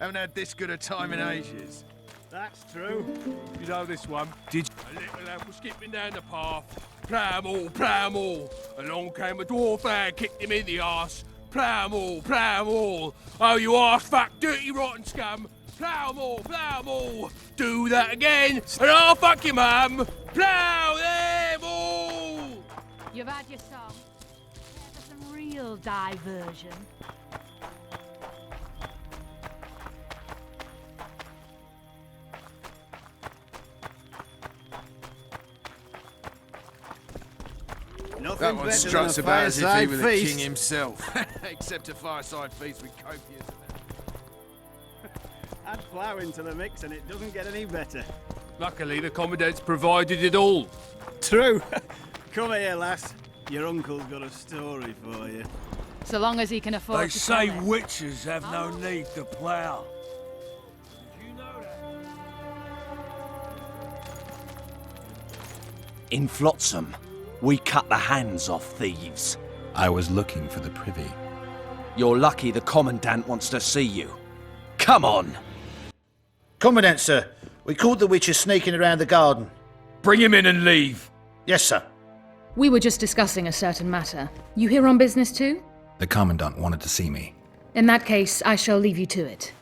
Haven't had this good a time in ages. That's true. You know this one? Did you? A little lad was skipping down the path. Plough them all. Along came a dwarf and kicked him in the arse. Plough them all. Oh, you arse fuck, dirty rotten scum. Plough them all. Do that again, and I'll fuck your mum. Plough them all. You've had your song. For some real diversion. Nothing That one better struts than a about as if he fireside were the feast. king himself. Except a fireside feast with copious Add flour into the mix and it doesn't get any better. Luckily, the commandant's provided it all. True. Come here, lass. Your uncle's got a story for you. So long as he can afford They to say tell it. witches have no need to plough. Did you know that? In Flotsam, we cut the hands off thieves. I was looking for the privy. You're lucky the Commandant wants to see you. Come on! Commandant, sir. We caught the witches sneaking around the garden. Bring him in and leave. Yes, sir. We were just discussing a certain matter. You here on business too? The Commandant wanted to see me. In that case, I shall leave you to it.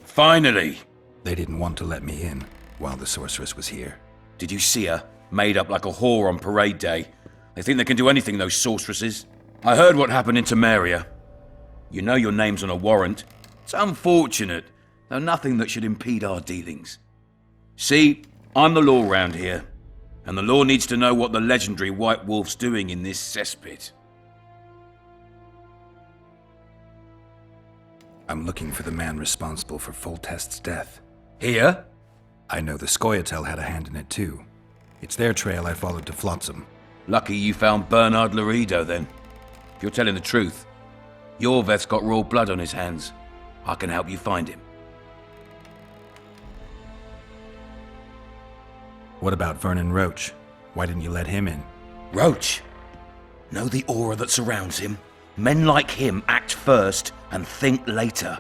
Finally. They didn't want to let me in while the sorceress was here. Did you see her? Made up like a whore on parade day. They think they can do anything, those sorceresses. I heard what happened in Temeria. You know your name's on a warrant. It's unfortunate, though nothing that should impede our dealings. See, I'm the law round here, and the law needs to know what the legendary White Wolf's doing in this cesspit. I'm looking for the man responsible for Foltest's death. Here? I know the Scoia'tael had a hand in it too. It's their trail I followed to Flotsam. Lucky you found Bernard Laredo, then. If you're telling the truth, Yorveth's got raw blood on his hands. I can help you find him. What about Vernon Roach? Why didn't you let him in? Roach? Know the aura that surrounds him? Men like him act first and think later.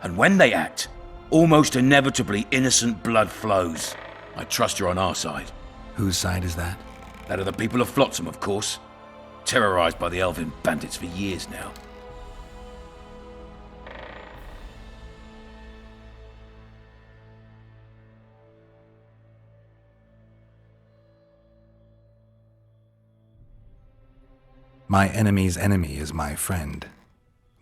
And when they act, almost inevitably innocent blood flows. I trust you're on our side. Whose side is that? That of the people of Flotsam, of course. Terrorized by the elven bandits for years now. My enemy's enemy is my friend.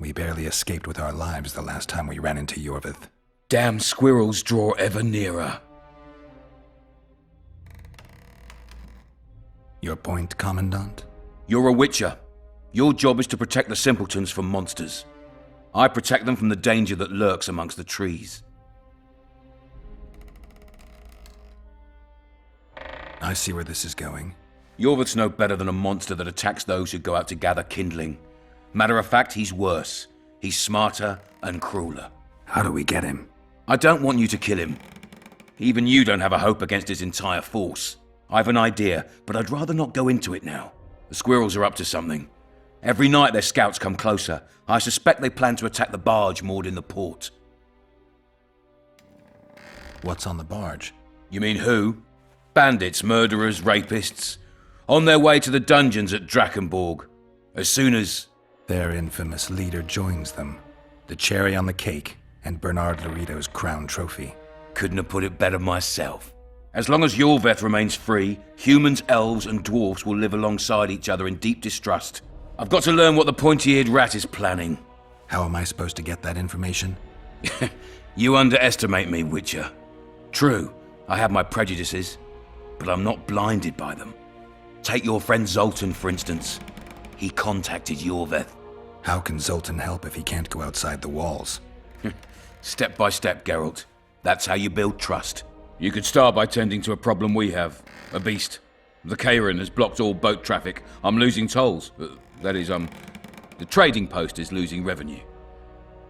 We barely escaped with our lives the last time we ran into Yorveth. Damn squirrels draw ever nearer. Your point, Commandant? You're a witcher. Your job is to protect the simpletons from monsters. I protect them from the danger that lurks amongst the trees. I see where this is going. Yorveth's no better than a monster that attacks those who go out to gather kindling. Matter of fact, he's worse. He's smarter and crueler. How do we get him? I don't want you to kill him. Even you don't have a hope against his entire force. I've an idea, but I'd rather not go into it now. The squirrels are up to something. Every night their scouts come closer. I suspect they plan to attack the barge moored in the port. What's on the barge? You mean who? Bandits, murderers, rapists. On their way to the dungeons at Drakenborg. As soon as... Their infamous leader joins them. The cherry on the cake, and Bernard Laredo's crown trophy. Couldn't have put it better myself. As long as Yorveth remains free, humans, elves, and dwarfs will live alongside each other in deep distrust. I've got to learn what the pointy-eared rat is planning. How am I supposed to get that information? You underestimate me, Witcher. True, I have my prejudices, but I'm not blinded by them. Take your friend Zoltan, for instance. He contacted Yorveth. How can Zoltan help if he can't go outside the walls? Step by step, Geralt. That's how you build trust. You could start by tending to a problem we have. A beast. The Kairan has blocked all boat traffic. I'm losing tolls. That is, the trading post is losing revenue.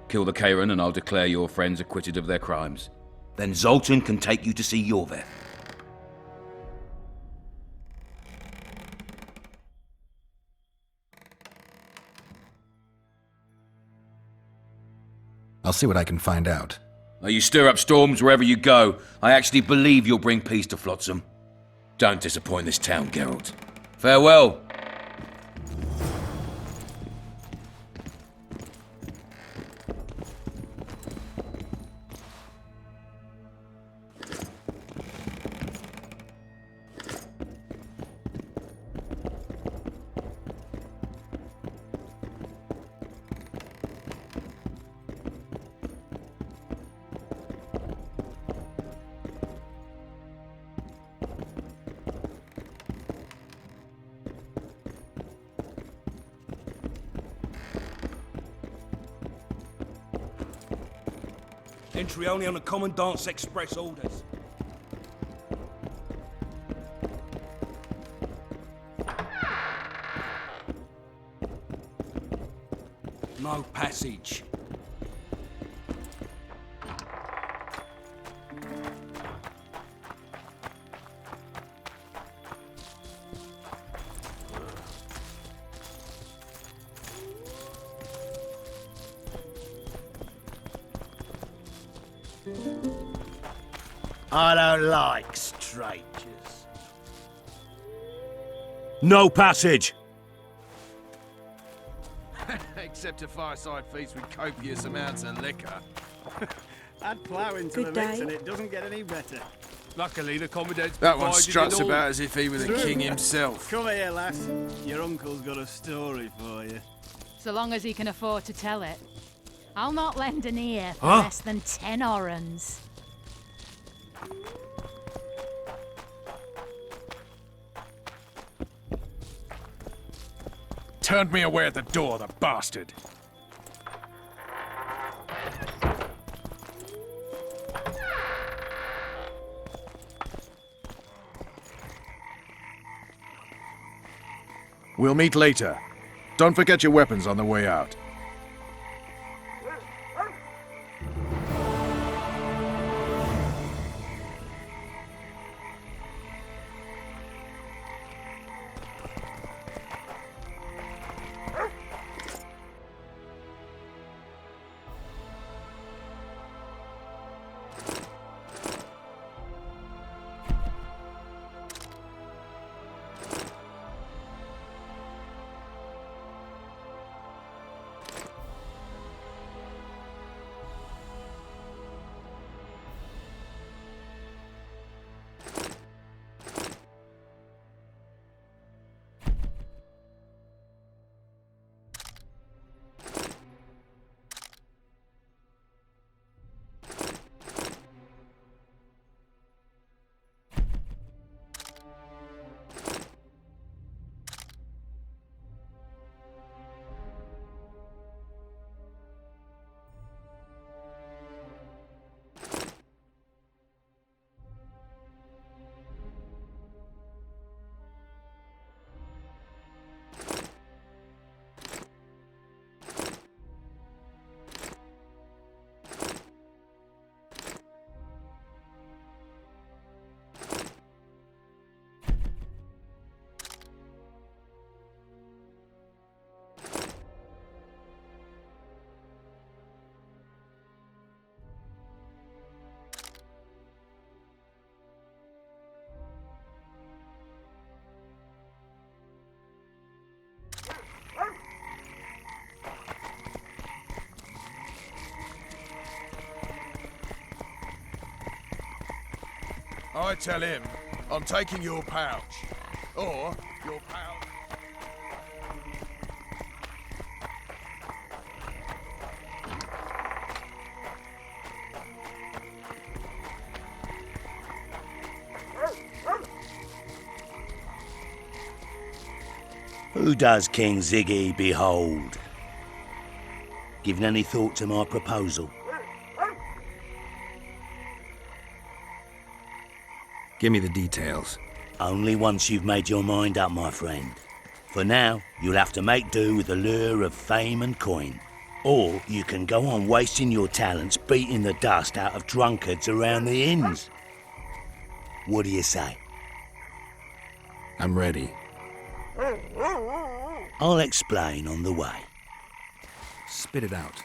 Kill the Kairan and I'll declare your friends acquitted of their crimes. Then Zoltan can take you to see Yorveth. I'll see what I can find out. You stir up storms wherever you go. I actually believe you'll bring peace to Flotsam. Don't disappoint this town, Geralt. Farewell. Entry only on the Commandant's express orders. No passage. I don't like strangers. No passage! Except a fireside feast with copious amounts of liquor. Add plough into Good the mix day. and it doesn't get any better. Luckily, the Commandant's That one provided struts it all. about as if he were the king himself. Come here, lass. Your uncle's got a story for you. So long as he can afford to tell it. I'll not lend an ear for Huh? less than 10 orans. Turned me away at the door, the bastard. We'll meet later. Don't forget your weapons on the way out. I tell him I'm taking your pouch. Or your pouch. Who does King Ziggy behold? Given any thought to my proposal? Give me the details. Only once you've made your mind up, my friend. For now, you'll have to make do with the lure of fame and coin. Or you can go on wasting your talents beating the dust out of drunkards around the inns. What do you say? I'm ready. I'll explain on the way. Spit it out.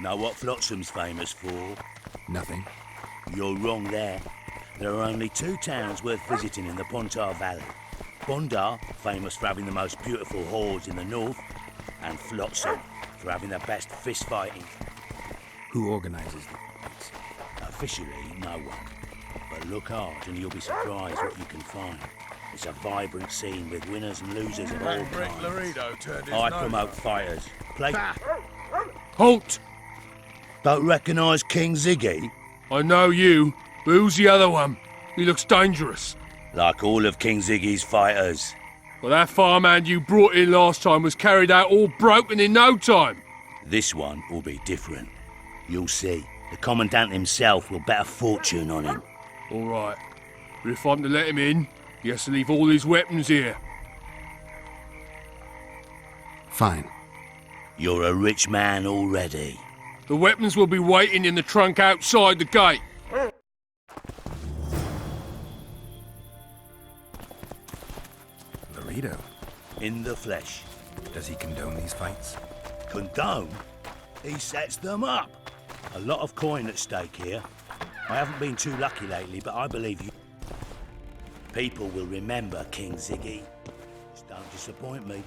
Know what Flotsam's famous for? Nothing. You're wrong there. There are only two towns worth visiting in the Pontar Valley. Bondar, famous for having the most beautiful whores in the north, and Flotsam, for having the best fist fighting. Who organizes the fights? Officially, no one. But look hard and you'll be surprised what you can find. It's a vibrant scene with winners and losers of all That Brick kinds. Laredo turned his I nose promote up. fighters. Play. Halt! Don't recognise King Ziggy? I know you, but who's the other one? He looks dangerous. Like all of King Ziggy's fighters. Well, that farmhand you brought in last time was carried out all broken in no time. This one will be different. You'll see. The Commandant himself will bet a fortune on him. All right, but if I'm to let him in, he has to leave all his weapons here. Fine. You're a rich man already. The weapons will be waiting in the trunk outside the gate. Laredo. In the flesh. Does he condone these fights? Condone? He sets them up. A lot of coin at stake here. I haven't been too lucky lately, but I believe you. People will remember King Ziggy. Just don't disappoint me.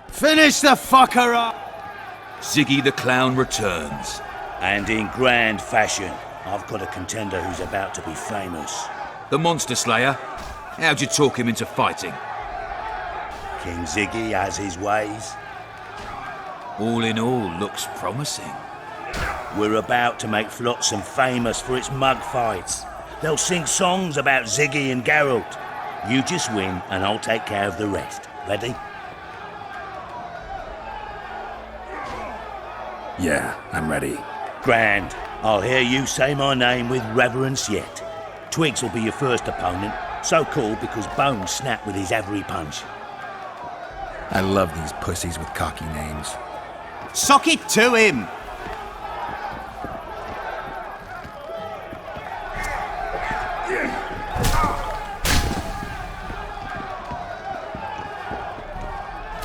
Finish the fucker up! Ziggy the Clown returns. And in grand fashion. I've got a contender who's about to be famous. The Monster Slayer? How'd you talk him into fighting? King Ziggy has his ways. All in all, looks promising. We're about to make Flotsam famous for its mug fights. They'll sing songs about Ziggy and Geralt. You just win and I'll take care of the rest. Ready? Yeah, I'm ready. Grand. I'll hear you say my name with reverence yet. Twigs will be your first opponent. So called because Bones snapped with his every punch. I love these pussies with cocky names. Sock it to him!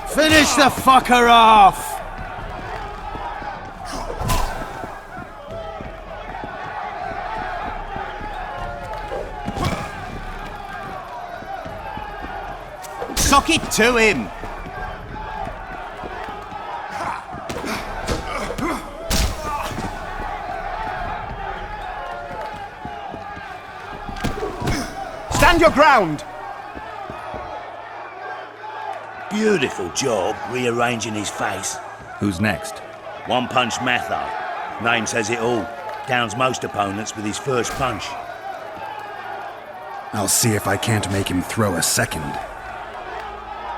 Finish the fucker off! Sock it to him! Stand your ground! Beautiful job rearranging his face. Who's next? One Punch Matho. Name says it all. Downs most opponents with his first punch. I'll see if I can't make him throw a second.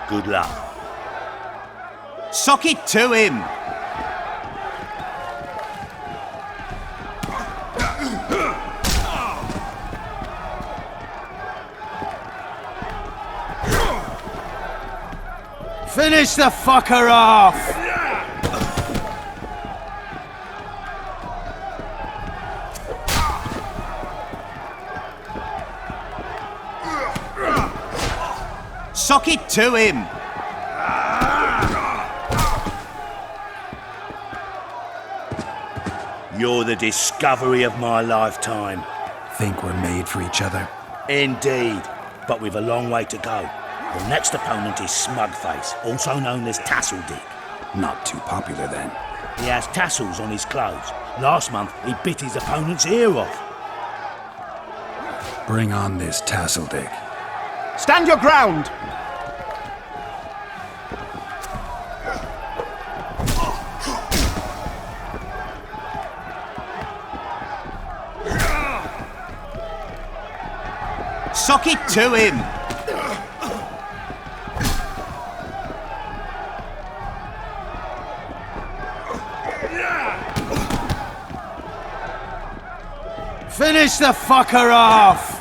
Good luck. Sock it to him! Finish the fucker off! Sock it to him! You're the discovery of my lifetime. Think we're made for each other? Indeed, but we've a long way to go. The next opponent is Smugface, also known as Tasseldick. Not too popular then. He has tassels on his clothes. Last month, he bit his opponent's ear off. Bring on this Tasseldick. Stand your ground! Sock it to him! Finish the fucker off!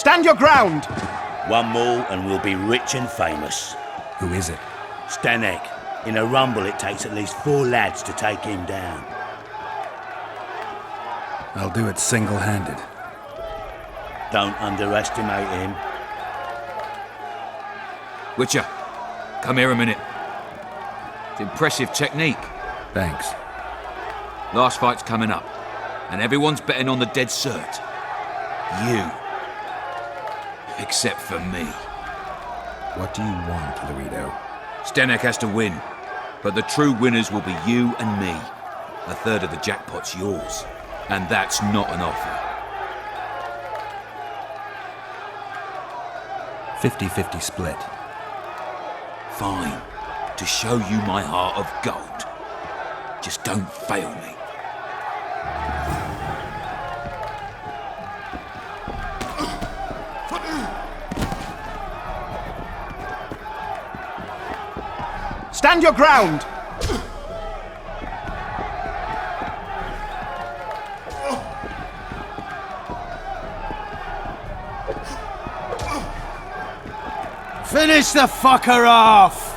Stand your ground! One more and we'll be rich and famous. Who is it? Stanek. In a rumble, it takes at least 4 lads to take him down. I'll do it single-handed. Don't underestimate him. Witcher, come here a minute. It's impressive technique. Thanks. Last fight's coming up, and everyone's betting on the dead cert. You. Except for me. What do you want, Laredo? Stenek has to win, but the true winners will be you and me. A third of the jackpot's yours, and that's not an offer. 50-50 split. Fine. To show you my heart of gold. Just don't fail me. Stand your ground! Finish the fucker off!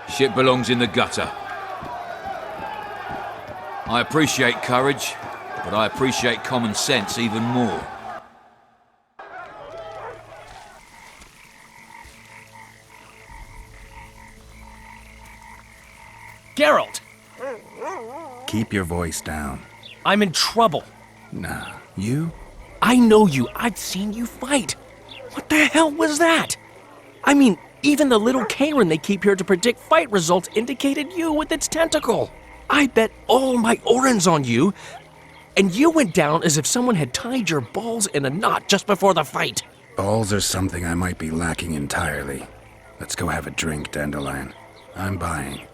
Shit belongs in the gutter. I appreciate courage, but I appreciate common sense even more. Geralt! Keep your voice down. I'm in trouble. Nah, you? I know you. I've seen you fight. What the hell was that? I mean, even the little Karen they keep here to predict fight results indicated you with its tentacle. I bet all my Orans on you, and you went down as if someone had tied your balls in a knot just before the fight. Balls are something I might be lacking entirely. Let's go have a drink, Dandelion. I'm buying.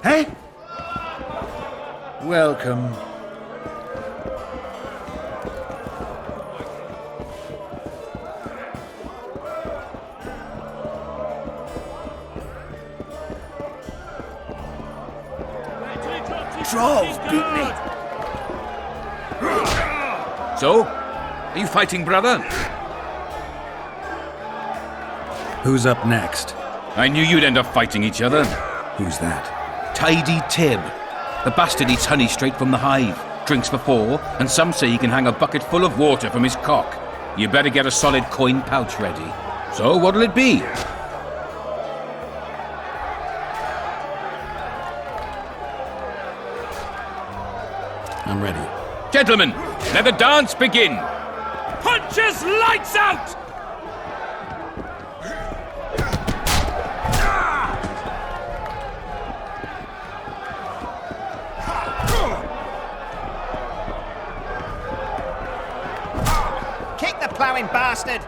Hey? Welcome. Trolls beat me. So? Are you fighting, brother? Who's up next? I knew you'd end up fighting each other. Who's that? Tidy Tib. The bastard eats honey straight from the hive, drinks for 4, and some say he can hang a bucket full of water from his cock. You better get a solid coin pouch ready. So, what'll it be? I'm ready. Gentlemen, let the dance begin! Punches lights out! Kick the ploughing bastard!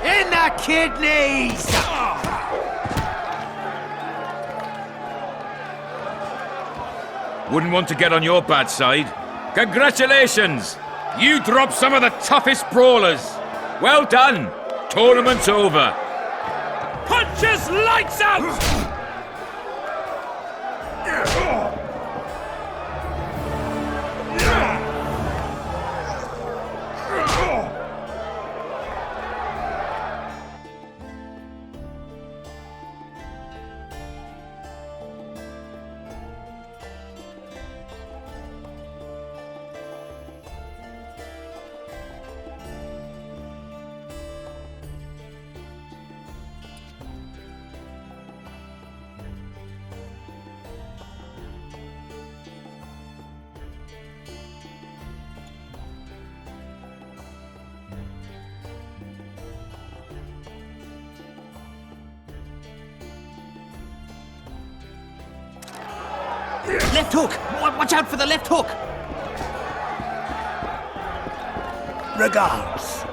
In the kidneys! Wouldn't want to get on your bad side. Congratulations! You dropped some of the toughest brawlers. Well done. Tournament's over. Punches lights out! Left hook! Watch out for the left hook! Regards.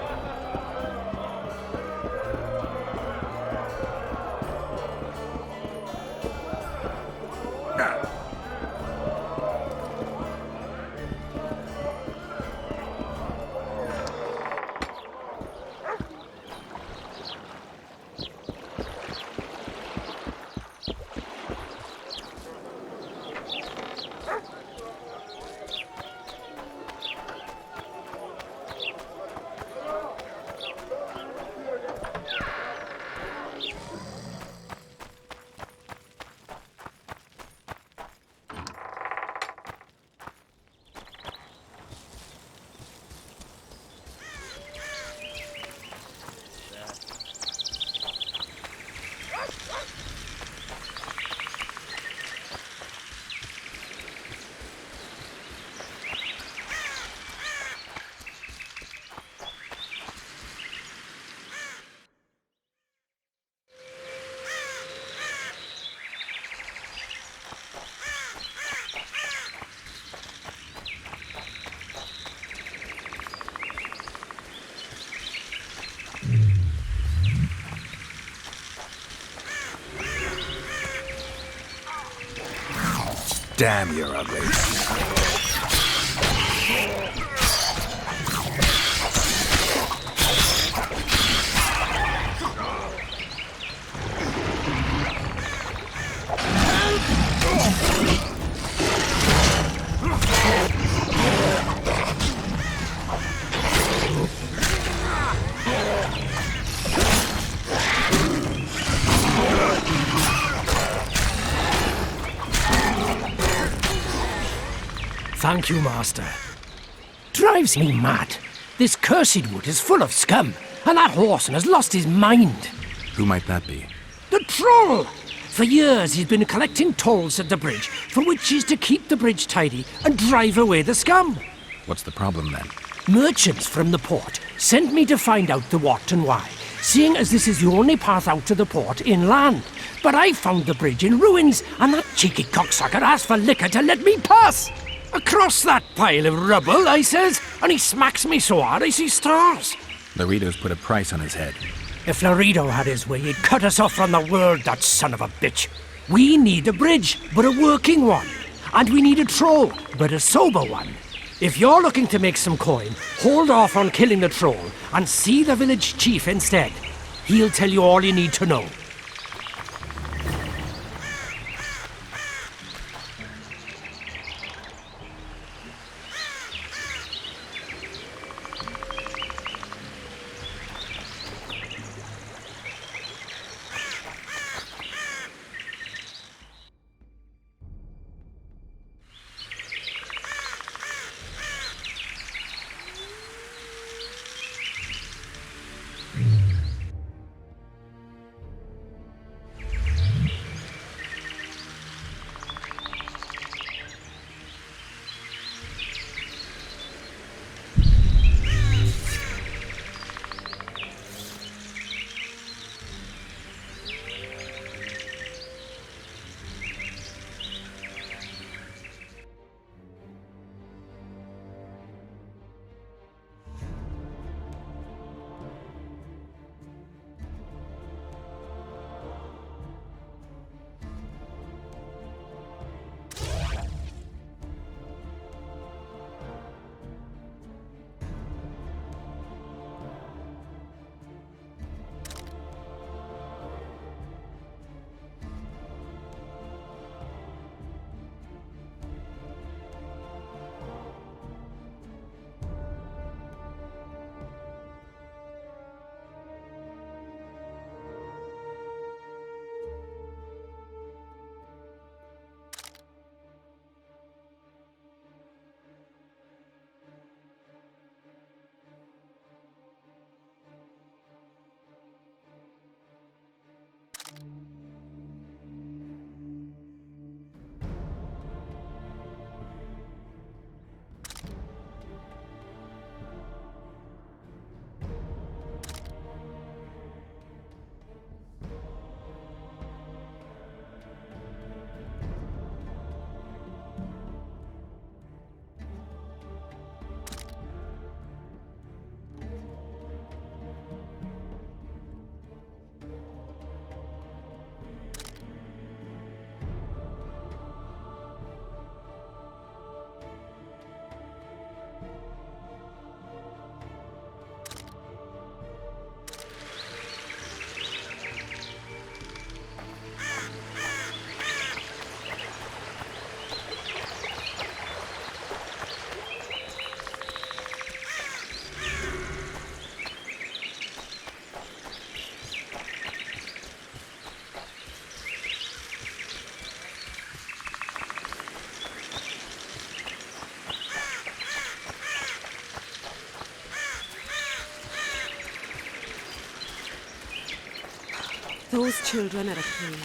Damn, you're ugly. Thank you, Master. Drives me mad. This cursed wood is full of scum, and that horseman has lost his mind. Who might that be? The troll! For years he's been collecting tolls at the bridge, for which he's to keep the bridge tidy and drive away the scum. What's the problem then? Merchants from the port sent me to find out the what and why, seeing as this is the only path out to the port inland. But I found the bridge in ruins, and that cheeky cocksucker asked for liquor to let me pass. Across that pile of rubble, I says, and he smacks me so hard I see stars. Laredo's put a price on his head. If Laredo had his way, he'd cut us off from the world, that son of a bitch. We need a bridge, but a working one. And we need a troll, but a sober one. If you're looking to make some coin, hold off on killing the troll and see the village chief instead. He'll tell you all you need to know. Those children are a pain.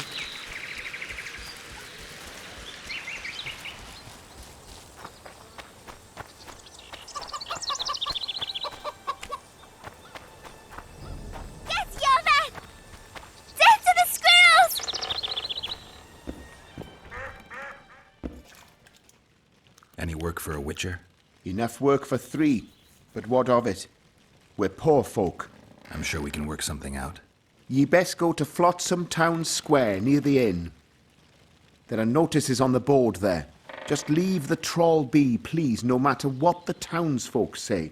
Get Yovan! Dead to the squirrels! Any work for a witcher? Enough work for 3, but what of it? We're poor folk. I'm sure we can work something out. Ye best go to Flotsam Town Square near the inn. There are notices on the board there. Just leave the trawl be, please, no matter what the townsfolk say.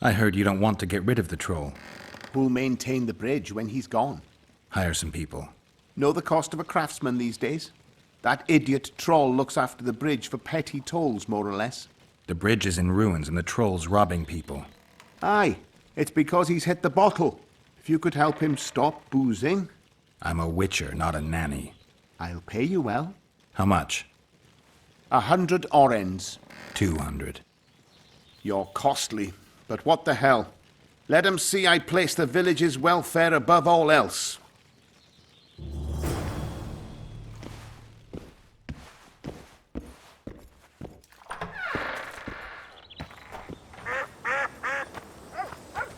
I heard you don't want to get rid of the troll. Who'll maintain the bridge when he's gone? Hire some people. Know the cost of a craftsman these days? That idiot troll looks after the bridge for petty tolls, more or less. The bridge is in ruins and the troll's robbing people. Aye, it's because he's hit the bottle. If you could help him stop boozing... I'm a witcher, not a nanny. I'll pay you well. How much? 100 orens. 200. You're costly, but what the hell? Let 'em see I place the village's welfare above all else.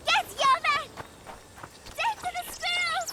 Get Yovan! Dead to the squirrels!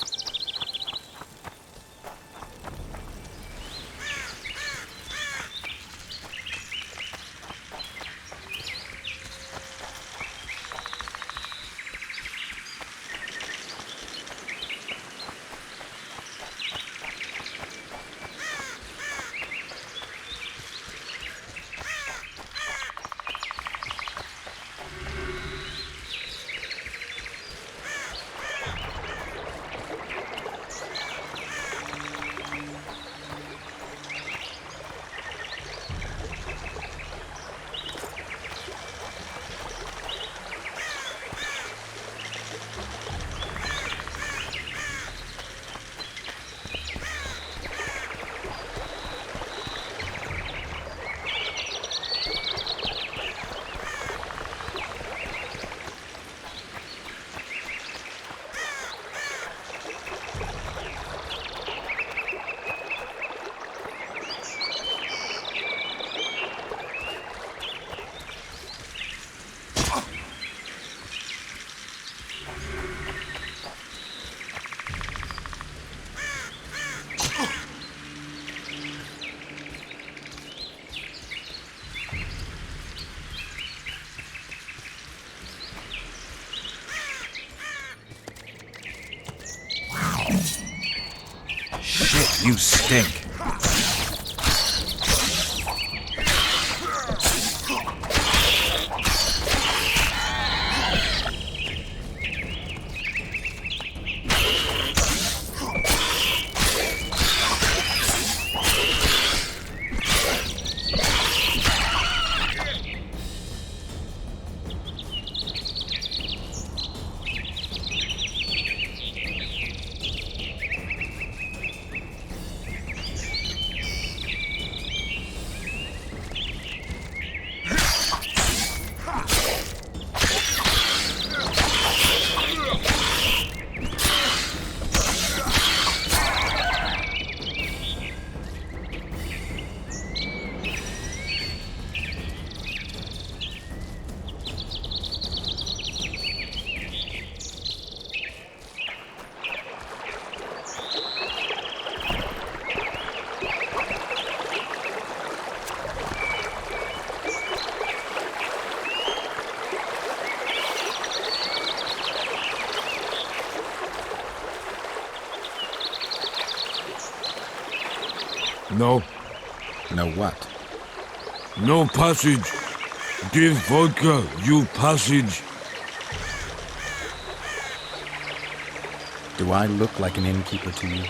Shit, you stink. No. No what? No passage. Give vodka, you passage. Do I look like an innkeeper to you?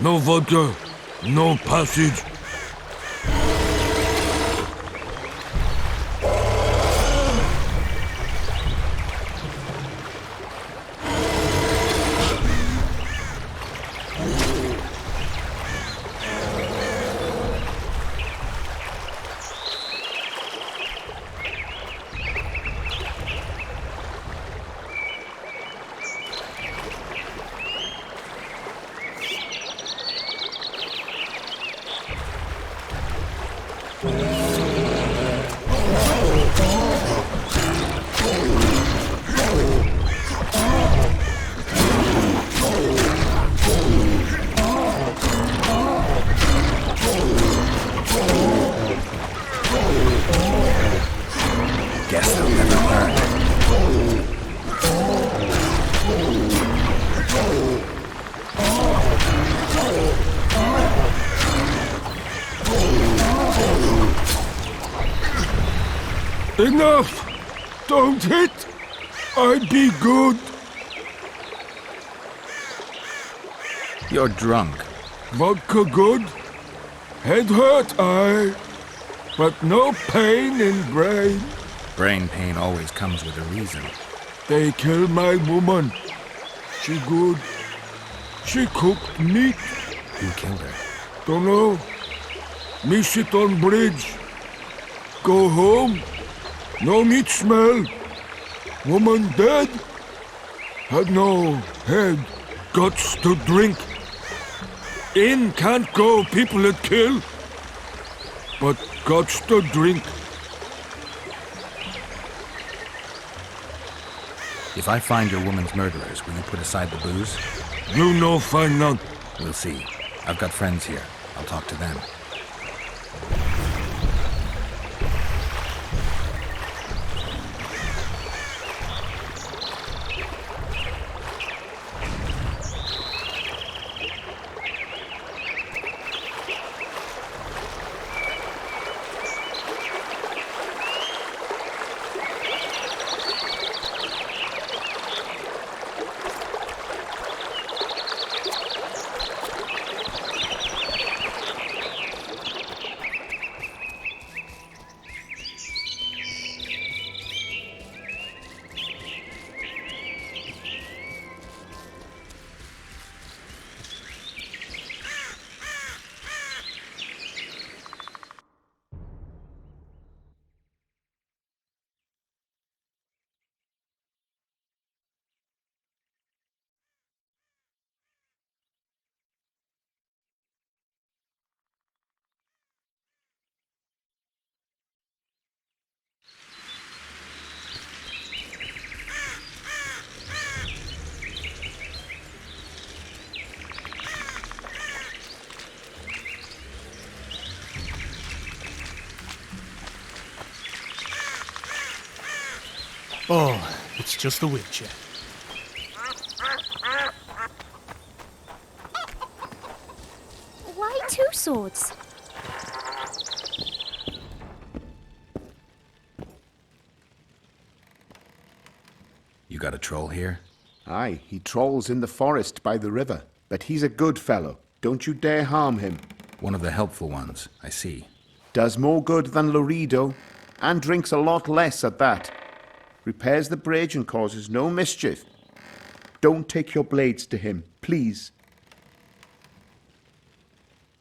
No vodka, no passage. Enough! Don't hit! I'd be good. You're drunk. Vodka good. Head hurt, aye. But no pain in brain. Brain pain always comes with a reason. They kill my woman. She good. She cooked meat. Who killed her? Dunno. Me sit on bridge. Go home. No meat smell. Woman dead. Had no head. Guts to drink. In can't go people that kill. But guts to drink. If I find your woman's murderers, will you put aside the booze? You no find none. We'll see. I've got friends here. I'll talk to them. Oh, it's just the wheelchair. Why two swords? You got a troll here? Aye, he trolls in the forest by the river. But he's a good fellow. Don't you dare harm him. One of the helpful ones, I see. Does more good than Loredo, and drinks a lot less at that. Repairs the bridge and causes no mischief. Don't take your blades to him, please.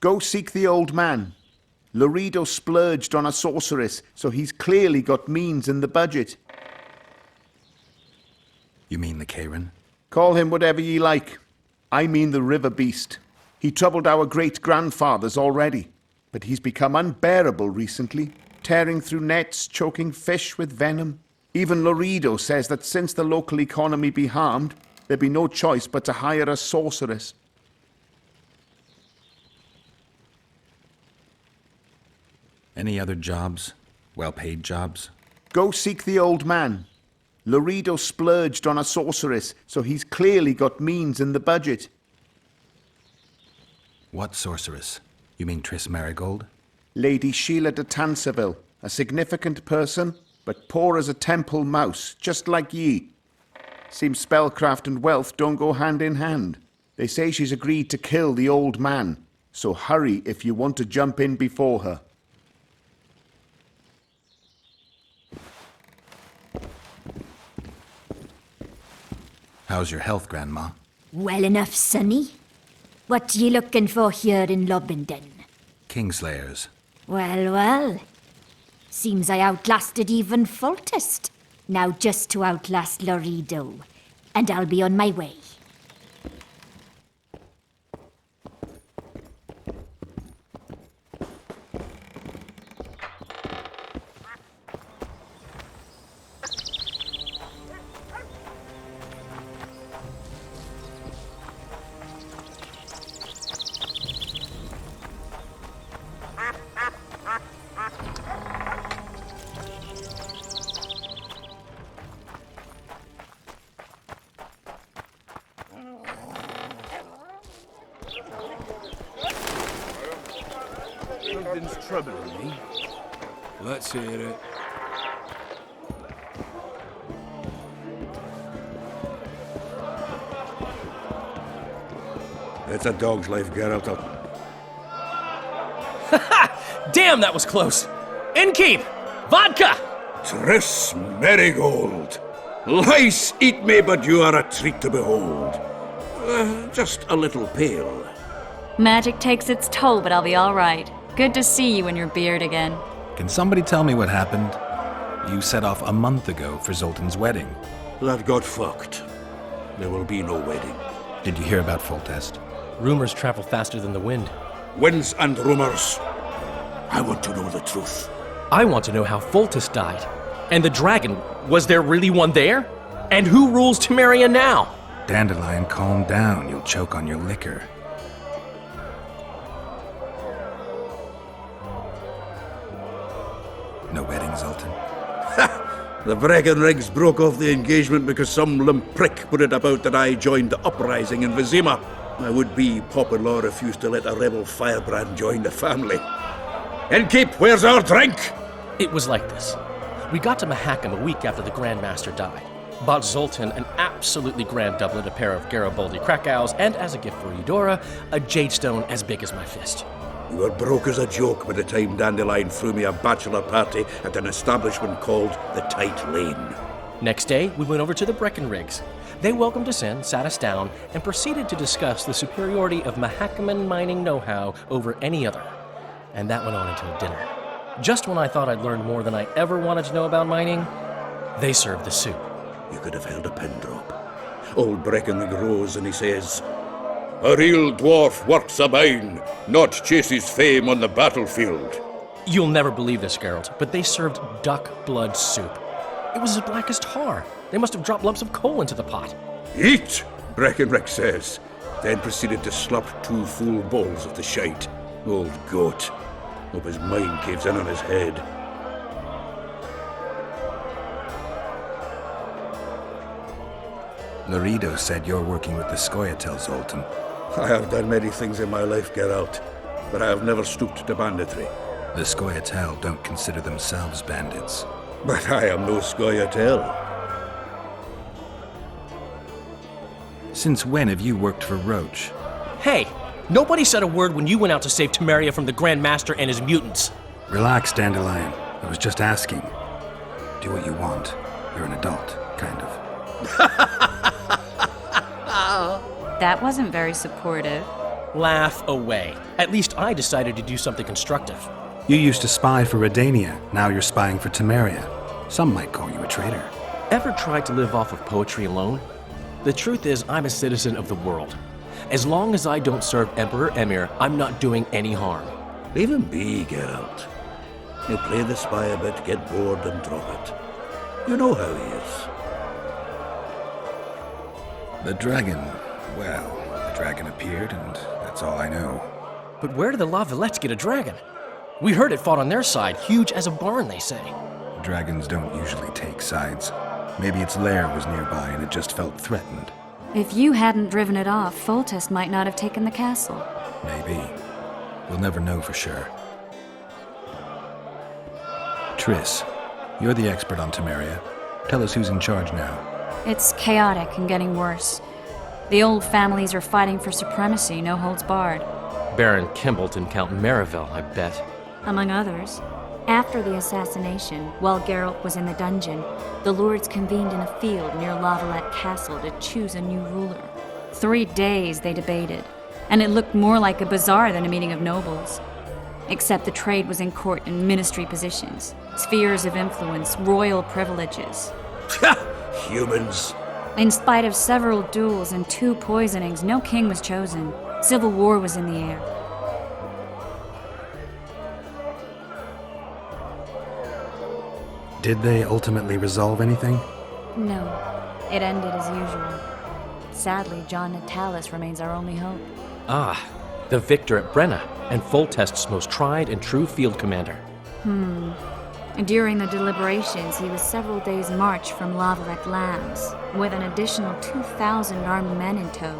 Go seek the old man. Loredo splurged on a sorceress, so he's clearly got means in the budget. You mean the Karen? Call him whatever ye like. I mean the river beast. He troubled our great-grandfathers already, but he's become unbearable recently, tearing through nets, choking fish with venom. Even Loredo says that since the local economy be harmed, there be no choice but to hire a sorceress. Any other jobs? Well-paid jobs? Go seek the old man. Loredo splurged on a sorceress, so he's clearly got means in the budget. What sorceress? You mean Triss Marigold? Lady Sheila de Tanserville, a significant person, but poor as a temple mouse, just like ye. Seems spellcraft and wealth don't go hand in hand. They say she's agreed to kill the old man, so hurry if you want to jump in before her. How's your health, Grandma? Well enough, sonny. What ye looking for here in Lobenden? Kingslayers. Well, well. Seems I outlasted even Foltest. Now just to outlast Loredo. And I'll be on my way. Something's troubling me. Let's hear it. It's a dog's life, Geralt. Damn, that was close. Innkeep! Vodka! Triss Merigold. Lice eat me, but you are a treat to behold. Just a little pale. Magic takes its toll, but I'll be all right. Good to see you in your beard again. Can somebody tell me what happened? You set off a month ago for Zoltan's wedding. That got fucked. There will be no wedding. Did you hear about Foltest? Rumors travel faster than the wind. Winds and rumors. I want to know the truth. I want to know how Foltest died. And the dragon, was there really one there? And who rules Temeria now? Dandelion, calm down. You'll choke on your liquor. No wedding, Zoltan? The Breckenrigs broke off the engagement because some limp prick put it about that I joined the uprising in Vizima. My would-be Poplar refused to let a rebel firebrand join the family. Innkeep, where's our drink? It was like this. We got to Mahakam a week after the Grand Master died. Bought Zoltan an absolutely grand doublet, a pair of Garibaldi Krakows, and as a gift for Eudora, a jade stone as big as my fist. You were broke as a joke by the time Dandelion threw me a bachelor party at an establishment called the Tight Lane. Next day, we went over to the Breckenrigs. They welcomed us in, sat us down, and proceeded to discuss the superiority of Mahakaman mining know-how over any other. And that went on until dinner. Just when I thought I'd learned more than I ever wanted to know about mining, they served the soup. You could have held a pin drop. Old Breckenrig rose and he says, "A real dwarf works a mine, not chases fame on the battlefield." You'll never believe this, Geralt, but they served duck blood soup. It was as black as tar. They must have dropped lumps of coal into the pot. "Eat," Breckenrig says, then proceeded to slurp 2 full bowls of the shite. Old goat. Hope his mind caves in on his head. Lorido said you're working with the Scoia'tael, Zoltan. I have done many things in my life, Geralt, but I have never stooped to banditry. The Scoia'tael don't consider themselves bandits. But I am no Scoia'tael. Since when have you worked for Roach? Hey, nobody said a word when you went out to save Temeria from the Grand Master and his mutants. Relax, Dandelion. I was just asking. Do what you want. You're an adult, kind of. That wasn't very supportive. Laugh away. At least I decided to do something constructive. You used to spy for Redania. Now you're spying for Temeria. Some might call you a traitor. Ever tried to live off of poetry alone? The truth is, I'm a citizen of the world. As long as I don't serve Emperor Emir, I'm not doing any harm. Leave him be, Geralt. He'll play the spy a bit, get bored, and drop it. You know how he is. The dragon. Well, the dragon appeared, and that's all I know. But where did the La Villettes get a dragon? We heard it fought on their side, huge as a barn, they say. Dragons don't usually take sides. Maybe its lair was nearby and it just felt threatened. If you hadn't driven it off, Foltest might not have taken the castle. Maybe. We'll never know for sure. Triss, you're the expert on Temeria. Tell us who's in charge now. It's chaotic and getting worse. The old families are fighting for supremacy, no holds barred. Baron Kimbolt and Count Merivale, I bet. Among others. After the assassination, while Geralt was in the dungeon, the lords convened in a field near La Valette Castle to choose a new ruler. 3 days they debated, and it looked more like a bazaar than a meeting of nobles. Except the trade was in court and ministry positions, spheres of influence, royal privileges. Humans. In spite of several duels and 2 poisonings, no king was chosen. Civil war was in the air. Did they ultimately resolve anything? No, it ended as usual. Sadly, John Natalis remains our only hope. Ah, the victor at Brenna, and Foltest's most tried and true field commander. During the deliberations, he was several days' march from La Valette Lands, with an additional 2,000 armed men in tow.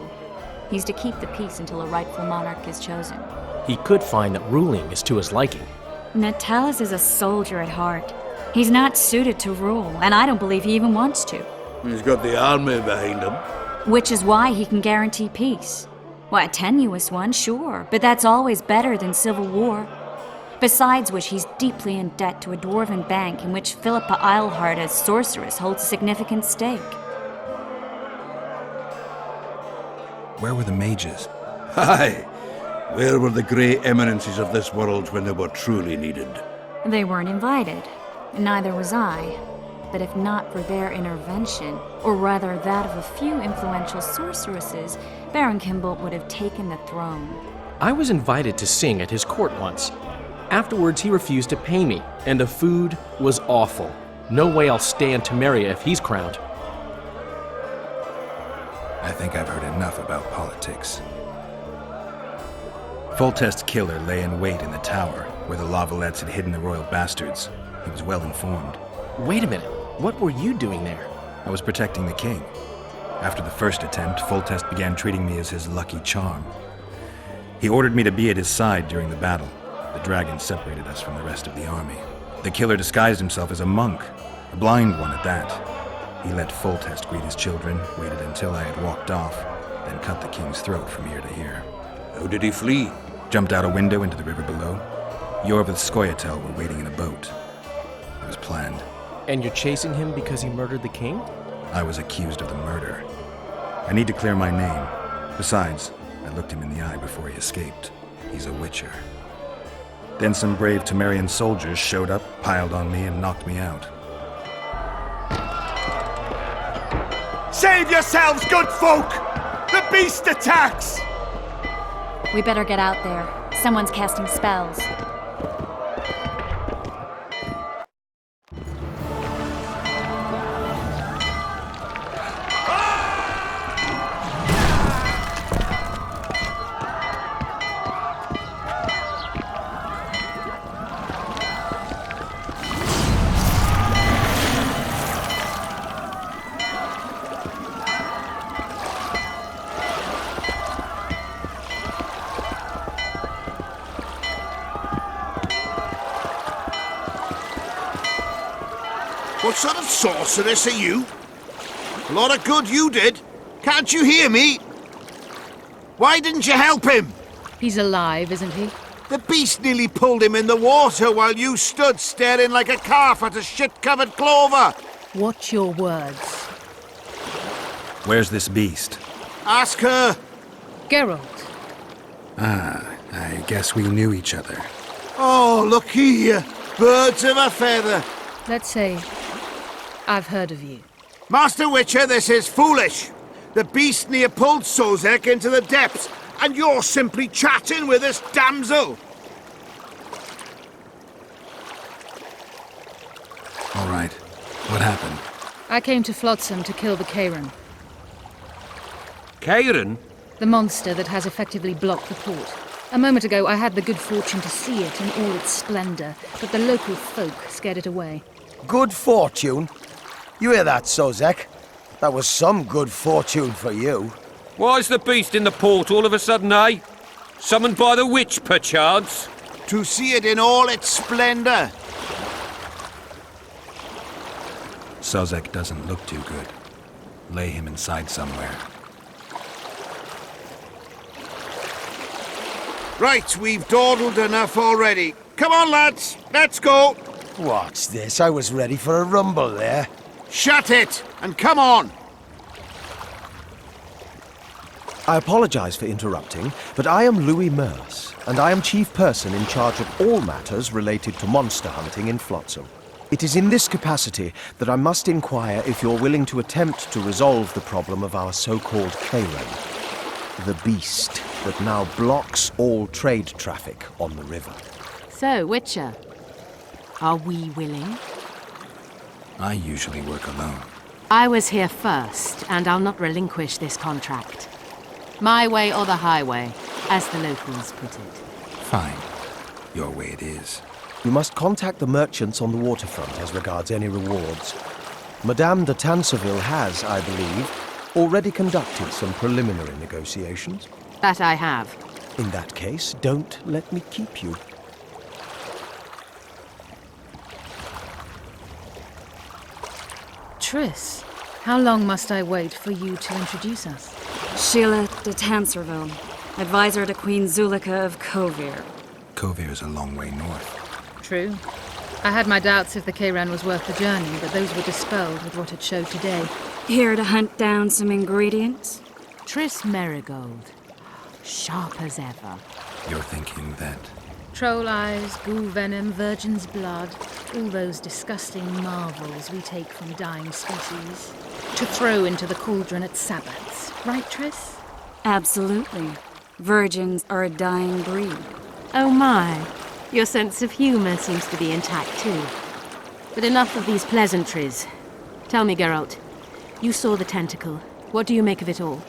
He's to keep the peace until a rightful monarch is chosen. He could find that ruling is to his liking. Natalis is a soldier at heart. He's not suited to rule, and I don't believe he even wants to. He's got the army behind him. Which is why he can guarantee peace. Well, a tenuous one, sure, but that's always better than civil war. Besides which, he's deeply in debt to a dwarven bank in which Philippa Eilhart as sorceress holds a significant stake. Where were the mages? Aye. Where were the grey eminences of this world when they were truly needed? They weren't invited. Neither was I. But if not for their intervention, or rather that of a few influential sorceresses, Baron Kimbolt would have taken the throne. I was invited to sing at his court once. Afterwards, he refused to pay me, and the food was awful. No way I'll stay in Temeria if he's crowned. I think I've heard enough about politics. Foltest's killer lay in wait in the tower, where the Lavalettes had hidden the royal bastards. He was well informed. Wait a minute. What were you doing there? I was protecting the king. After the first attempt, Foltest began treating me as his lucky charm. He ordered me to be at his side during the battle. The dragon separated us from the rest of the army. The killer disguised himself as a monk, a blind one at that. He let Foltest greet his children, waited until I had walked off, then cut the king's throat from ear to ear. How did he flee? Jumped out a window into the river below. Yorv with Skoyatel were waiting in a boat. It was planned. And you're chasing him because he murdered the king? I was accused of the murder. I need to clear my name. Besides, I looked him in the eye before he escaped. He's a witcher. Then some brave Temerian soldiers showed up, piled on me, and knocked me out. Save yourselves, good folk! The beast attacks! We better get out there. Someone's casting spells. What sort of sorceress are you? A lot of good you did. Can't you hear me? Why didn't you help him? He's alive, isn't he? The beast nearly pulled him in the water while you stood staring like a calf at a shit-covered clover. Watch your words. Where's this beast? Ask her. Geralt. Ah, I guess we knew each other. Oh, look here. Birds of a feather. Let's say I've heard of you. Master Witcher, this is foolish. The beast near pulled Sozek into the depths, and you're simply chatting with this damsel. All right. What happened? I came to Flotsam to kill the Kairan. Kairan? The monster that has effectively blocked the port. A moment ago, I had the good fortune to see it in all its splendor, but the local folk scared it away. Good fortune? You hear that, Sozek? That was some good fortune for you. Why's the beast in the port all of a sudden, eh? Summoned by the witch, perchance? To see it in all its splendor. Sozek doesn't look too good. Lay him inside somewhere. Right, we've dawdled enough already. Come on, lads, let's go. What's this? I was ready for a rumble there. Shut it, and come on. I apologize for interrupting, but I am Louis Merce, and I am chief person in charge of all matters related to monster hunting in Flotsam. It is in this capacity that I must inquire if you're willing to attempt to resolve the problem of our so-called Kairan, the beast that now blocks all trade traffic on the river. So, Witcher, are we willing? I usually work alone. I was here first, and I'll not relinquish this contract. My way or the highway, as the locals put it. Fine. Your way it is. You must contact the merchants on the waterfront as regards any rewards. Madame de Tanseville has, I believe, already conducted some preliminary negotiations. That I have. In that case, don't let me keep you. Triss, how long must I wait for you to introduce us? Sheila de Tanserville, advisor to Queen Zulika of Kovir. Kovir's a long way north. True. I had my doubts if the Kayran was worth the journey, but those were dispelled with what it showed today. Here to hunt down some ingredients? Triss Merigold. Sharp as ever. You're thinking that... Troll eyes, ghoul venom, virgin's blood, all those disgusting marvels we take from dying species, to throw into the cauldron at Sabbats. Right, Triss? Absolutely. Virgins are a dying breed. Oh my. Your sense of humor seems to be intact too. But enough of these pleasantries. Tell me, Geralt. You saw the tentacle. What do you make of it all?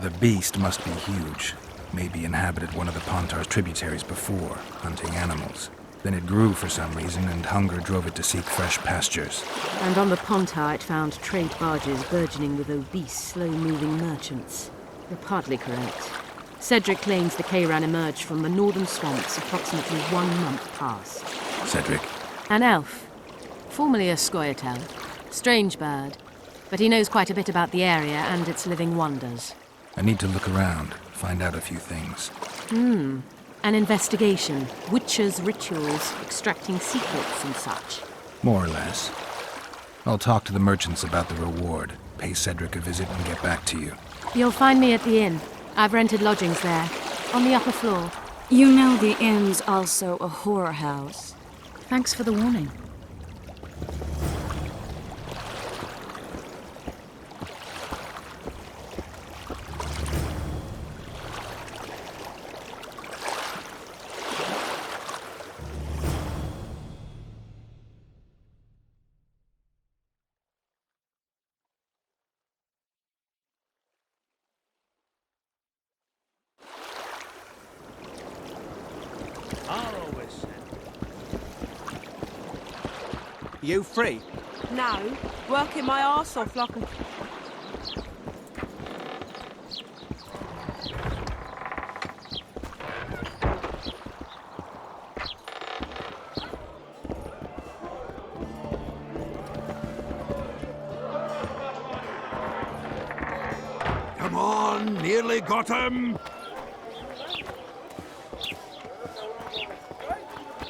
The beast must be huge. Maybe inhabited one of the Pontar's tributaries before, hunting animals. Then it grew for some reason, and hunger drove it to seek fresh pastures. And on the Pontar it found trade barges burgeoning with obese, slow-moving merchants. You're partly correct. Cedric claims the Kayran emerged from the northern swamps approximately 1 month past. Cedric? An elf. Formerly a Scoia'tael. Strange bird. But he knows quite a bit about the area and its living wonders. I need to look around, find out a few things. An investigation. Witches' rituals, extracting secrets and such. More or less. I'll talk to the merchants about the reward, pay Cedric a visit and get back to you. You'll find me at the inn. I've rented lodgings there, on the upper floor. You know the inn's also a whorehouse. Thanks for the warning. You free? No, working my arse off like a... Come on, nearly got him!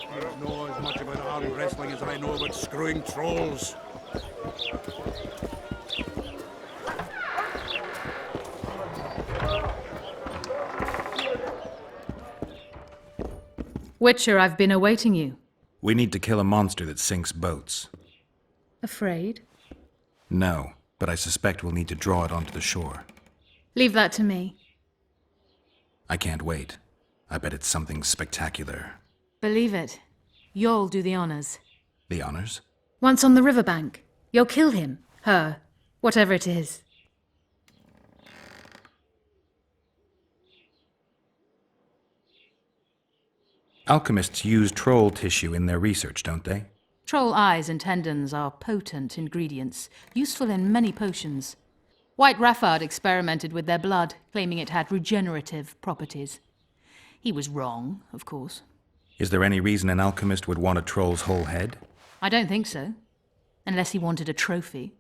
I don't know as much about arm wrestling as I know about screwing trolls. Witcher, I've been awaiting you. We need to kill a monster that sinks boats. Afraid? No, but I suspect we'll need to draw it onto the shore. Leave that to me. I can't wait. I bet it's something spectacular. Believe it. You'll do the honors. The honors? Once on the riverbank, you'll kill him, her, whatever it is. Alchemists use troll tissue in their research, don't they? Troll eyes and tendons are potent ingredients, useful in many potions. White Raffard experimented with their blood, claiming it had regenerative properties. He was wrong, of course. Is there any reason an alchemist would want a troll's whole head? I don't think so. Unless he wanted a trophy.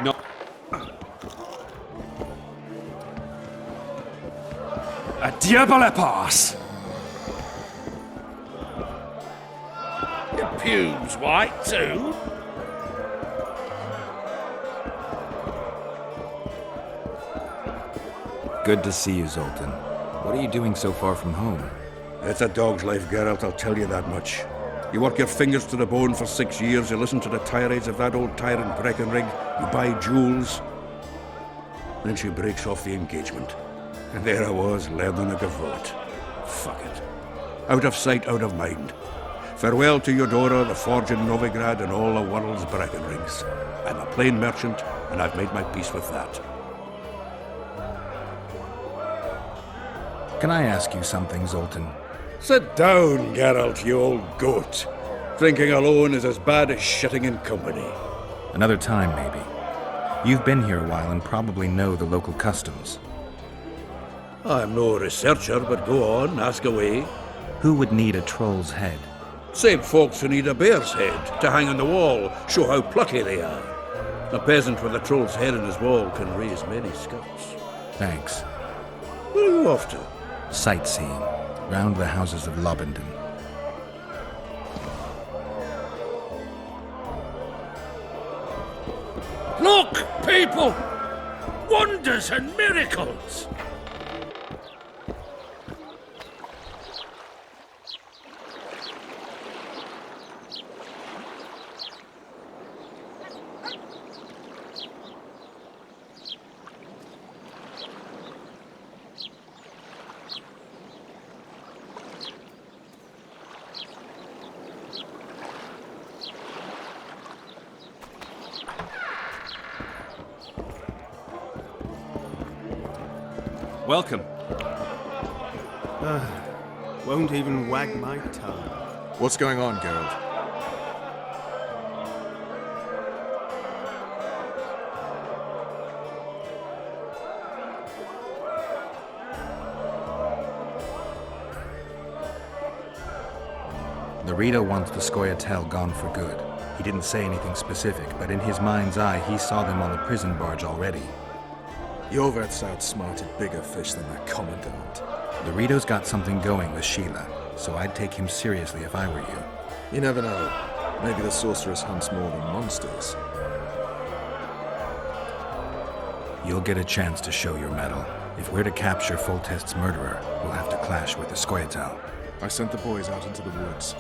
No. A diable pass! Your pubes white too? Good to see you, Zoltan. What are you doing so far from home? It's a dog's life, Geralt, I'll tell you that much. You work your fingers to the bone for 6 years, you listen to the tirades of that old tyrant Breckenrig, you buy jewels. Then she breaks off the engagement. And there I was, learning a gavotte. Fuck it. Out of sight, out of mind. Farewell to Eudora, the forge in Novigrad, and all the world's Breckenrigs. I'm a plain merchant, and I've made my peace with that. Can I ask you something, Zoltan? Sit down, Geralt, you old goat. Drinking alone is as bad as shitting in company. Another time, maybe. You've been here a while and probably know the local customs. I'm no researcher, but go on, ask away. Who would need a troll's head? Same folks who need a bear's head to hang on the wall, show how plucky they are. A peasant with a troll's head on his wall can raise many scouts. Thanks. Where are you off to? Sightseeing. Round the houses of Lobendon. Look, people! Wonders and miracles! Welcome. Won't even wag my tongue. What's going on, Geralt? Loredo wants the Scoia'tael gone for good. He didn't say anything specific, but in his mind's eye, he saw them on the prison barge already. Yorveth's outsmarted bigger fish than that commandant. Loredo's got something going with Sheila, so I'd take him seriously if I were you. You never know. Maybe the sorceress hunts more than monsters. You'll get a chance to show your mettle. If we're to capture Foltest's murderer, we'll have to clash with the Scoia'tael. I sent the boys out into the woods.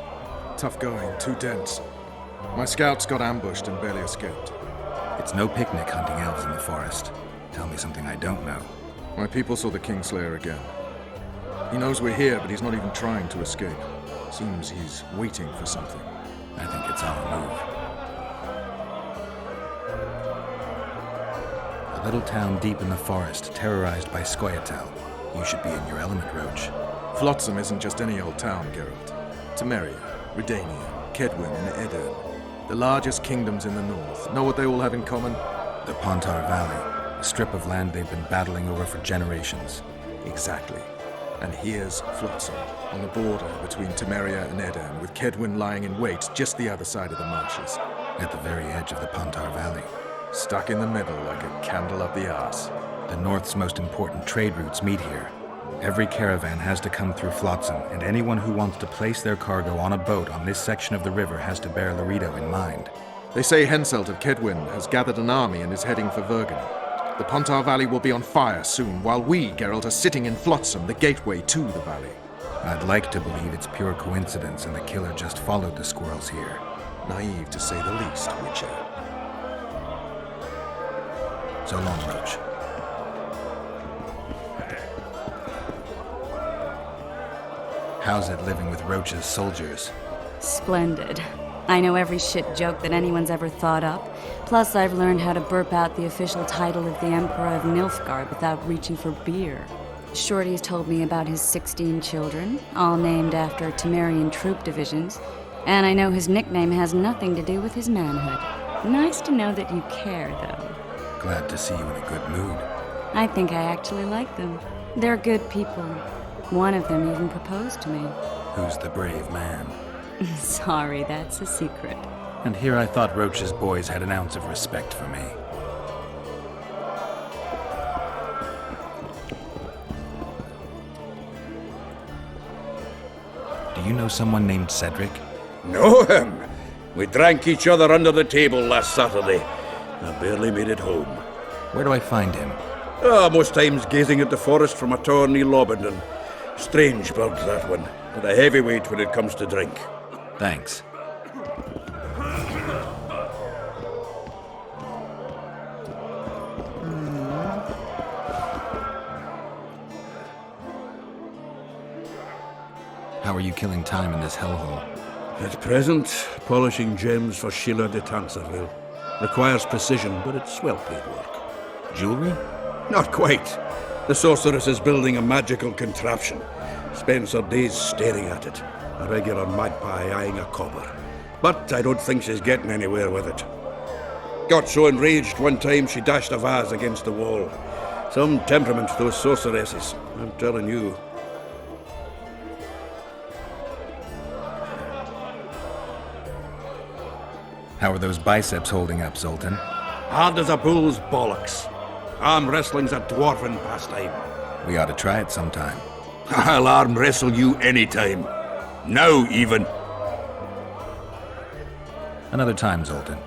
Tough going, too dense. My scouts got ambushed and barely escaped. It's no picnic hunting elves in the forest. Tell me something I don't know. My people saw the Kingslayer again. He knows we're here, but he's not even trying to escape. Seems he's waiting for something. I think it's our move. A little town deep in the forest, terrorized by Scoia'tael. You should be in your element, Roach. Flotsam isn't just any old town, Geralt. Temeria, Redania, Kedwin, and Edirn. The largest kingdoms in the north. Know what they all have in common? The Pontar Valley. A strip of land they've been battling over for generations. Exactly. And here's Flotsam, on the border between Temeria and Edirn, with Kedwin lying in wait just the other side of the marshes. At the very edge of the Pontar Valley. Stuck in the middle like a candle up the arse. The north's most important trade routes meet here. Every caravan has to come through Flotsam, and anyone who wants to place their cargo on a boat on this section of the river has to bear Loredo in mind. They say Henselt of Kedwin has gathered an army and is heading for Vergen. The Pontar Valley will be on fire soon, while we, Geralt, are sitting in Flotsam, the gateway to the valley. I'd like to believe it's pure coincidence and the killer just followed the squirrels here. Naive to say the least, Witcher. So long, Roach. How's it living with Roach's soldiers? Splendid. I know every shit joke that anyone's ever thought up. Plus, I've learned how to burp out the official title of the Emperor of Nilfgaard without reaching for beer. Shorty's told me about his 16 children, all named after Temerian troop divisions, and I know his nickname has nothing to do with his manhood. Nice to know that you care, though. Glad to see you in a good mood. I think I actually like them. They're good people. One of them even proposed to me. Who's the brave man? Sorry, that's a secret. And here I thought Roach's boys had an ounce of respect for me. Do you know someone named Cedric? Know him? We drank each other under the table last Saturday. I barely made it home. Where do I find him? Most times gazing at the forest from a tower near Lobendon. Strange bird, that one, but a heavyweight when it comes to drink. Thanks. How are you killing time in this hellhole? At present, polishing gems for Sheila de Tanserville. Requires precision, but it's well-paid work. Jewelry? Not quite. The sorceress is building a magical contraption. Spends her days staring at it. A regular magpie eyeing a copper. But I don't think she's getting anywhere with it. Got so enraged one time she dashed a vase against the wall. Some temperament, those sorceresses. I'm telling you. How are those biceps holding up, Zoltan? Hard as a bull's bollocks. Arm wrestling's a dwarven pastime. We ought to try it sometime. I'll arm wrestle you anytime. Now, even. Another time, Zoltan.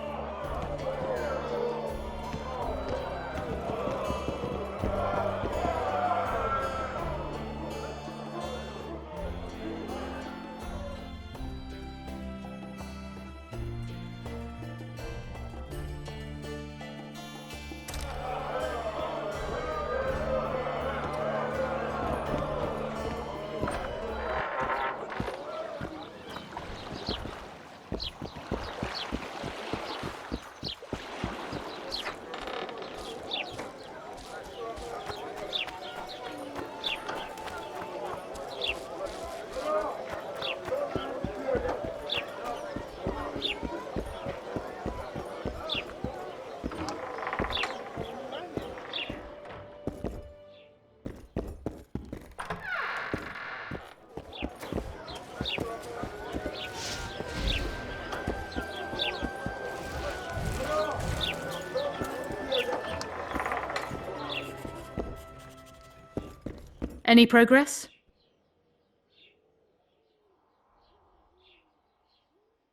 Any progress?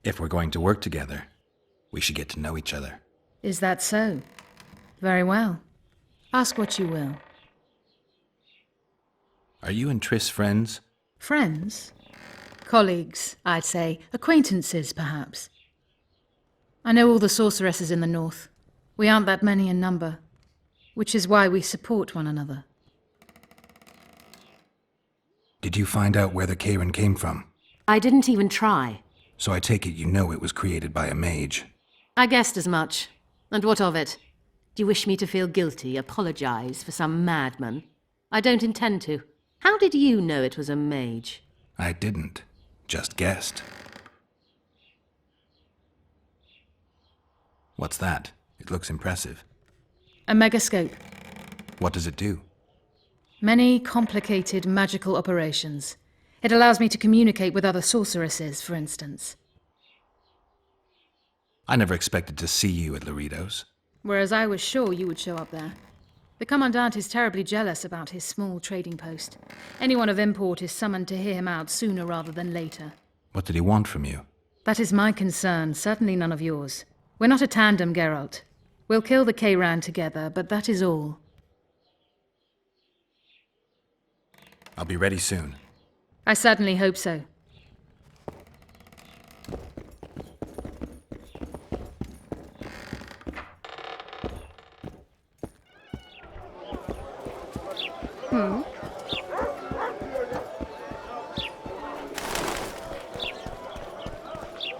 If we're going to work together, we should get to know each other. Is that so? Very well. Ask what you will. Are you and Triss friends? Friends? Colleagues, I'd say. Acquaintances, perhaps. I know all the sorceresses in the north. We aren't that many in number, which is why we support one another. Did you find out where the Kayran came from? I didn't even try. So I take it you know it was created by a mage. I guessed as much. And what of it? Do you wish me to feel guilty, apologize for some madman? I don't intend to. How did you know it was a mage? I didn't. Just guessed. What's that? It looks impressive. A megascope. What does it do? Many complicated magical operations. It allows me to communicate with other sorceresses, for instance. I never expected to see you at Loredo's. Whereas I was sure you would show up there. The Commandant is terribly jealous about his small trading post. Anyone of import is summoned to hear him out sooner rather than later. What did he want from you? That is my concern, certainly none of yours. We're not a tandem, Geralt. We'll kill the Kayran together, but that is all. I'll be ready soon. I certainly hope so.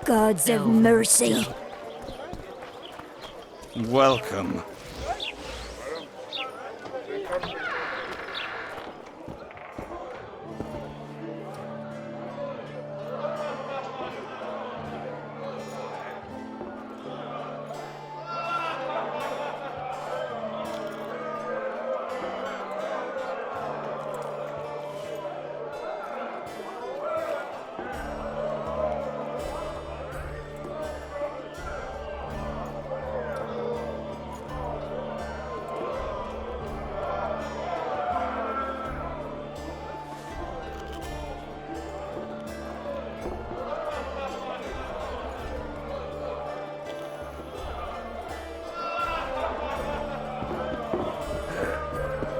Gods of mercy. Welcome.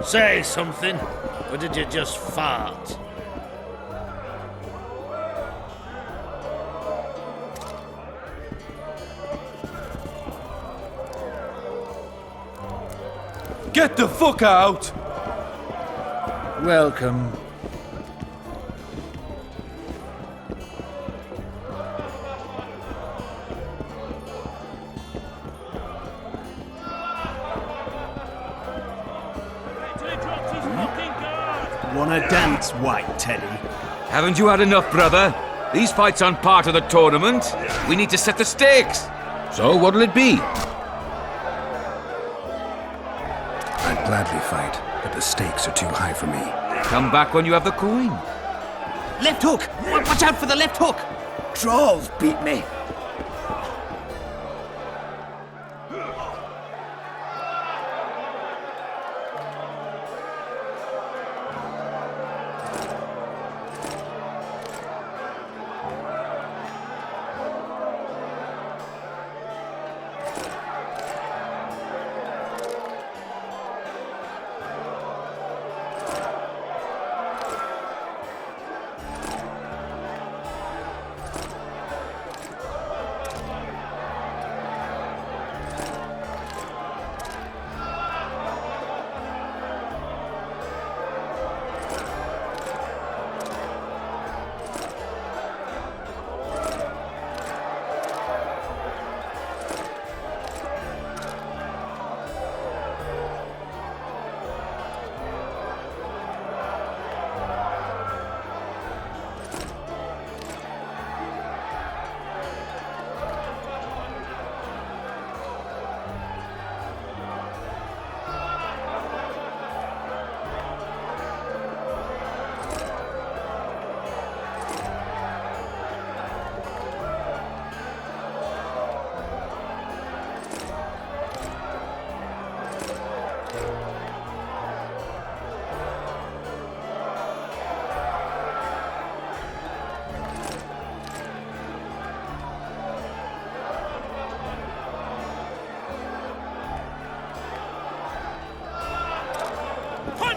Say something, or did you just fart? Get the fuck out! Welcome. Wanna dance, White Teddy? Haven't you had enough, brother? These fights aren't part of the tournament. We need to set the stakes. So what'll it be? I'd gladly fight. but the stakes are too high for me. Come back when you have the coin. Left hook! Watch out for the left hook! Trolls beat me.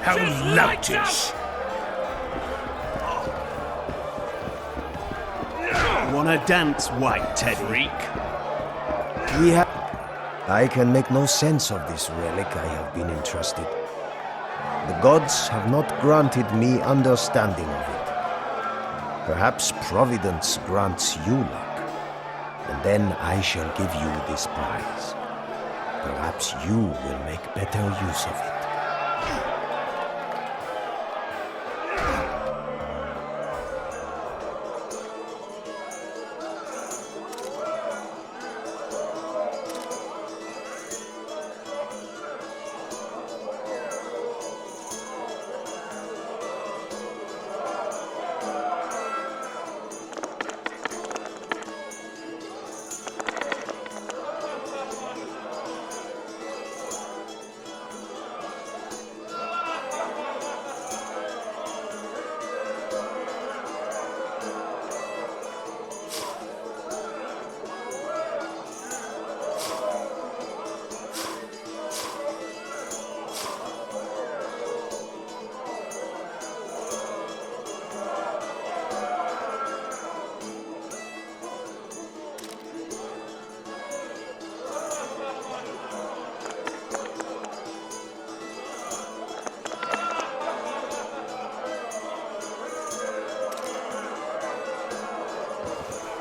How loutish! Wanna dance, white Teddy? I can make no sense of this relic I have been entrusted. The gods have not granted me understanding of it. Perhaps Providence grants you luck, and then I shall give you this prize. Perhaps you will make better use of it.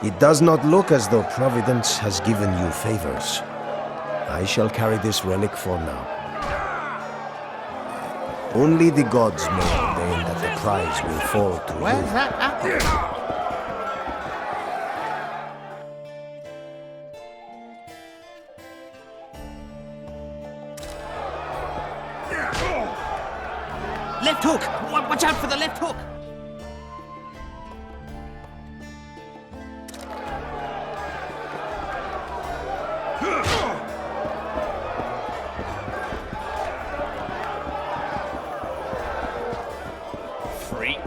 It does not look as though Providence has given you favors. I shall carry this relic for now. Only the gods may ordain that the prize will fall to you. Where's that apple? Left hook! Watch out for the left hook! Freak.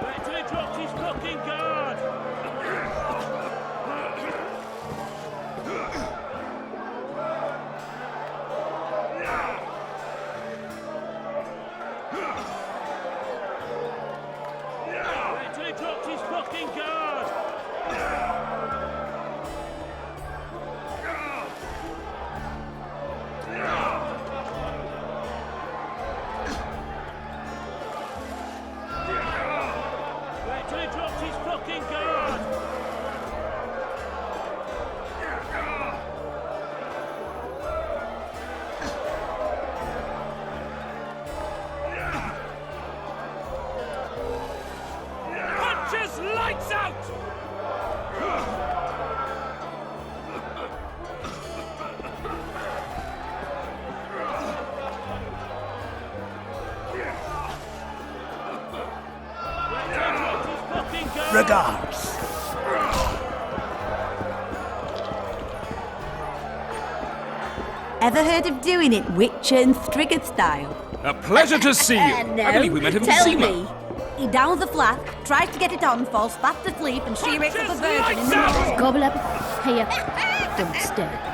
Wait till he drops his fucking guard! Regards. Ever heard of doing it Witcher and Striggett style? A pleasure to see you. No. I believe we met him in Tell Zima. me. He downs the flask, tries to get it on, falls fast asleep, and she wakes up a virgin in the morning. Gobble up. Here. Don't stir.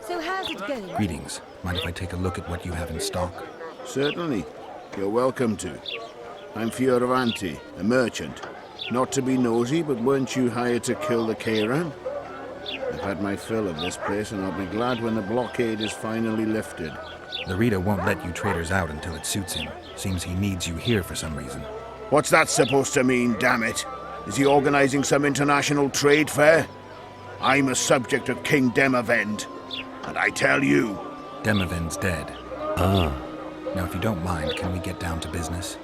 So how's it going? Greetings. Mind if I take a look at what you have in stock? Certainly. You're welcome to. I'm Fioravanti, a merchant. Not to be nosy, but weren't you hired to kill the Kairan? I've had my fill of this place, and I'll be glad when the blockade is finally lifted. Larida won't let you traders out until it suits him. Seems he needs you here for some reason. What's that supposed to mean, damn it? Is he organizing some international trade fair? I'm a subject of King Demavend, and I tell you... Demavend's dead. Ah. Now, if you don't mind, can we get down to business?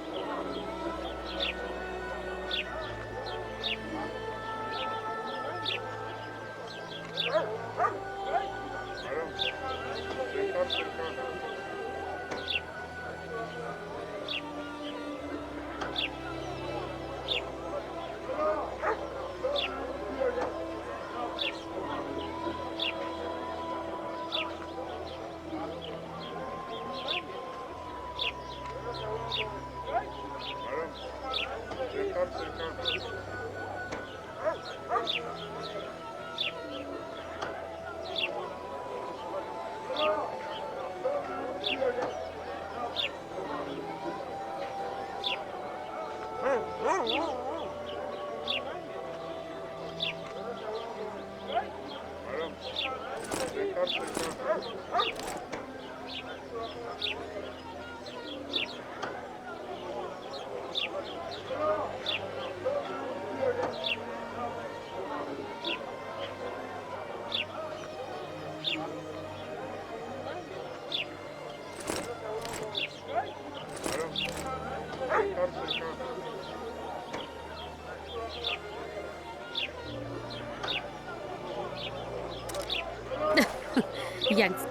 Yanks.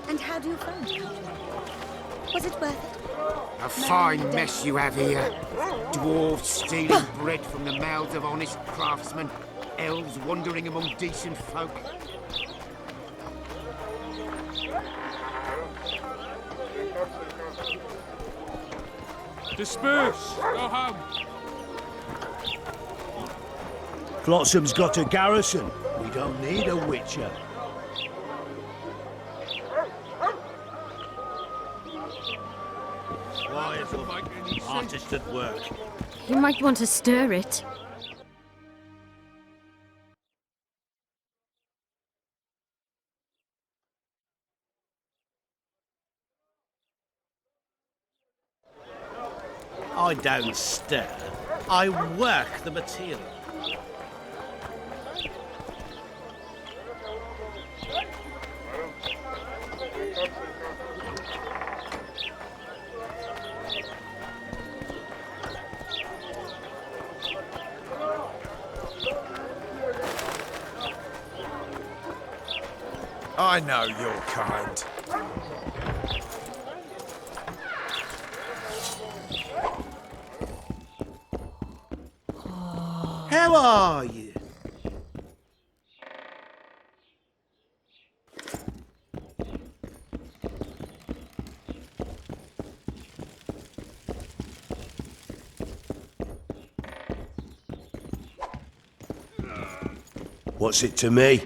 And how do you find it? Was it worth it? A fine mess you have here. Dwarves stealing bread from the mouths of honest craftsmen. Elves wandering among decent folk. Disperse! Go home! Flotsam's got a garrison. We don't need a witcher. Quiet. Artist at work. You might want to stir it. I don't stir. I work the material. I know your kind. How are you? What's it to me?